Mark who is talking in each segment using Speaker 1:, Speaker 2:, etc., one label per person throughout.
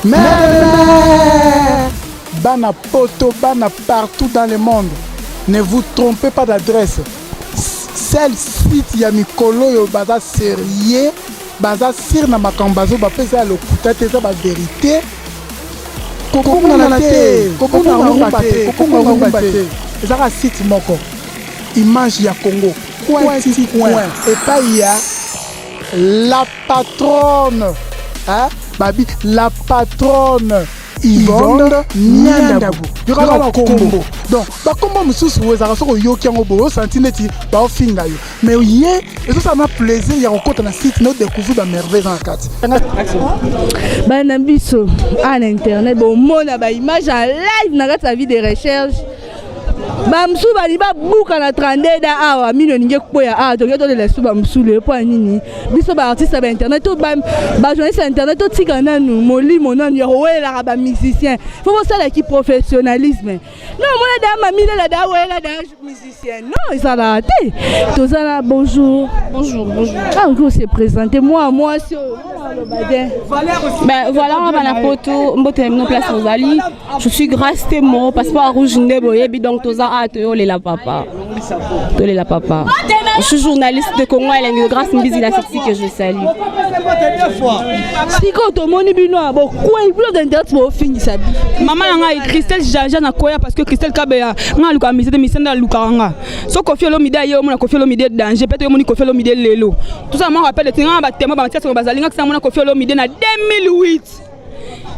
Speaker 1: Mais Bana poto, Bana partout dans le monde. Ne vous trompez pas d'adresse. Celle site ya mikolo yo baza sérieux, baza sir na makambazo ba pesa le kutate za ba vérité. Kokonga na te, kokonga rumba te. Ezaka site moko. Image ya Congo. Point. Et pas il y a la patronne. Hein? Babi, la patronne. Yvonne Nyandabu. Il y aura un combo. Donc, bah, comment me soucie, vous avez un yo qui a un beau centimètre, bah, au fin d'ailleurs. Mais oui, et ça m'a plaisir, il y a encore un site, nous découvrons la merveille dans la carte.
Speaker 2: Bah, n'ambition, en internet, bon, mon image en live, n'a pas sa vie de recherche. Bamsu baliba buka na 32 da awa mino ninge koya a to yoto le suba msule po nini biso ba artiste ba internet to ba journaliste internet to tika nanu molimo nanu yo wela ba musicien faut voir ça l'équipe professionnalisme non moi da mami la da wela da musicien non ils sont là to ça bonjour ah on s'est présenté moi c'est
Speaker 3: ben voilà on va la photo mbote no place Rosalie je suis Grâce Témo passeport rouge ndebo yebi donc ah, la papa. Je suis journaliste de Congo et la Grâce Mbizi la sexy que je salue.
Speaker 2: Si quand on moni binoa, bon quoi il pleut d'internet pour finir sa vie.
Speaker 4: Maman a Christelle Jaja na koya parce que Christelle Kabeya nga luka misete misenda lukanga. So Koffi Olomide yo mona Koffi Olomide danger peut-être yo moni Koffi Olomide lelo. Tout ça moi rappelle tinga ba tema ba tia so bazalinga que mona Koffi Olomide na 2008.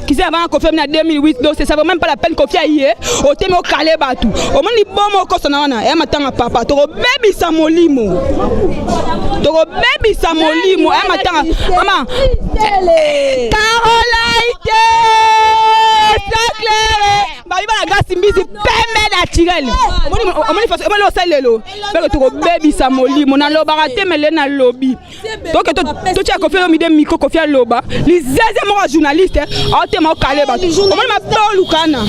Speaker 4: Qui s'est avant Koffi en 2008 donc ça vaut même pas la peine Koffi aille au thème au calé batou au moins ni bon mot kosona wana e matanga papa to baby samolimo e matanga maman Carolaite c'est clair bali bana Grâce Mbizi pembe naturel au moins face au moins salelo parce que to baby samolimo na loba raté mais na lobby donc to tia Koffi Olomide micro Koffi loba les zézé journaliste ma calé ba ma bolukana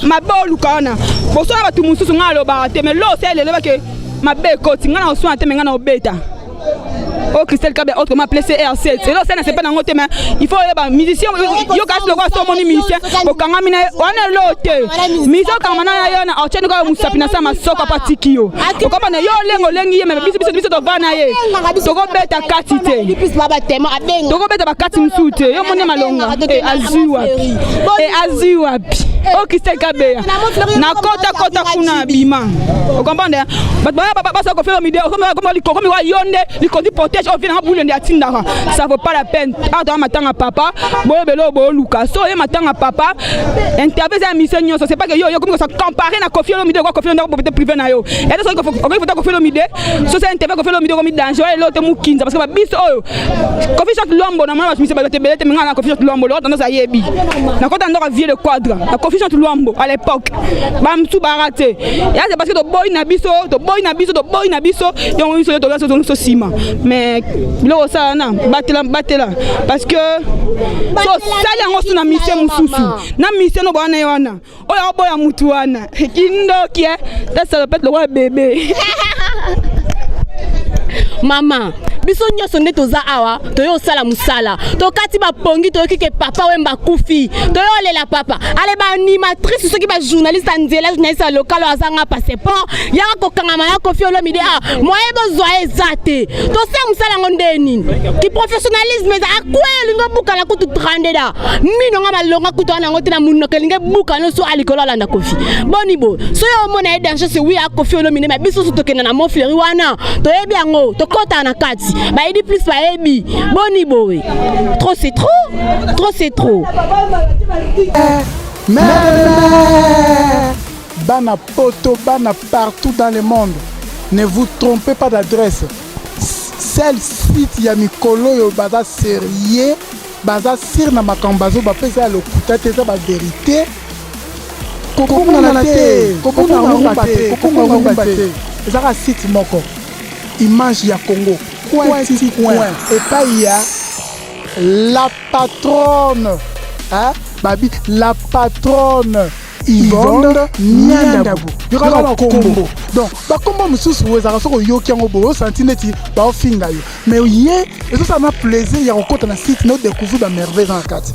Speaker 4: ma bolukana bo so na batu mususu ngalo ba te mais lo c'est le que ma be ko tinga na so ate menga na obeta oh Christelle Kabe autrement appelé CR7 c'est là c'est pas dans côté mais il faut les musiciens yo casse le quoi so moni musicien au kanga mina on est loté musicien kanga na yo na ocheni ko musapina sa masoko patikio ko kama na yo lengi mais biso to vana ye to ko beta katite to ko beta ba kati msute yo moni malonga aziwa oh Christelle Kabe na kota kuna bima vous comprenez ba ça ko fait vidéo comme wa yonde li ko protège au vient boule de atindaka ça vaut pas la peine attends matanga papa boyebelo bo luka so e matanga papa interview à mission nyonso c'est pas que yo comme ça comparer na Koffi Olomide ko Koffi Olomide peut-être privé na yo et ça faut Koffi Olomide so c'est interview Koffi Olomide comme danger et l'autre mukinza parce que ba biso oyo Koffi shot lombo na mama mission ba te belete menga na Koffi shot lombo l'autre dans sa yebi na kota ndora vie le quadre na Koffi shot lombo à l'époque ba mtu baraté et c'est parce que to boy na biso yo so sima mais lo ça na batela parce que so sala ngosu na mission mususu na mission no bana yona oya boya mutu wana kindo kie ça le peut le bébé
Speaker 3: maman biso nyoso nde toza awa toyo sala musala to kati ba pongi to kike papa wemba kufi toyo lela papa ale ba animatrice soki ba journaliste andela journaliste local azanga passeport ya ko kangama ya Koffi Olomide moye bozwa ezate to se musala ngondeni ki professionnalisme za akweli ngo buka la kutu 32 da mino nga malonga kutu ana ngote na muno kelinge buka no so alikolo la na Koffi boni bo so yo mona danger c'est oui a Koffi Olomide mais biso so to kena na Montfleury wana to yebi yango to kota na kati bah il dit plus pas ebi boni boy trop c'est trop
Speaker 1: Mais Bana poto, Bana partout dans le monde. Ne vous trompez pas d'adresse. Celle site ya mikolo yo baza sérieux, baza sir na makambazo ba pesa le kutate za ba vérité. Kokonga na te, kokonga rumba te. Ezaka site moko. Image ya Congo. Point. Et pas il y a la patronne. Hein? Babi, la patronne. Yvonne Nyandabu. Il y aura un combo. Donc, comme mususu vous avez un yo qui a un beau centimètre, bah au fin d'ailleurs. Mais oui, et ça m'a plaisir. Il y a encore un site nous découvrir la merveille dans la carte.